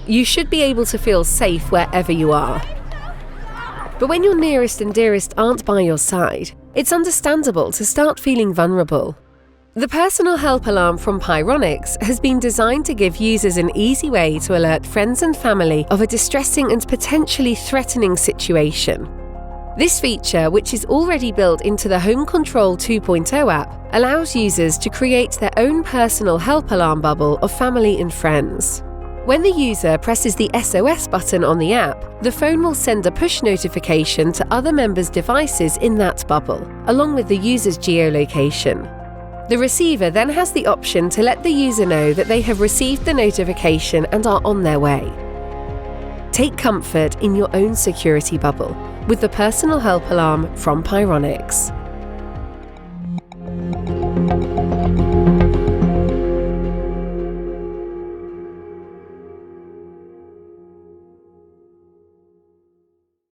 You should be able to feel safe wherever you are. But when your nearest and dearest aren't by your side, it's understandable to start feeling vulnerable. The personal help alarm from Pyronix has been designed to give users an easy way to alert friends and family of a distressing and potentially threatening situation. This feature, which is already built into the HomeControl2.0 app, allows users to create their own personal help alarm bubble of family and friends. When the user presses the SOS button on the app, the phone will send a push notification to other members' devices in that bubble, along with the user's geolocation. The receiver then has the option to let the user know that they have received the notification and are on their way. Take comfort in your own security bubble with the personal help alarm from Pyronix.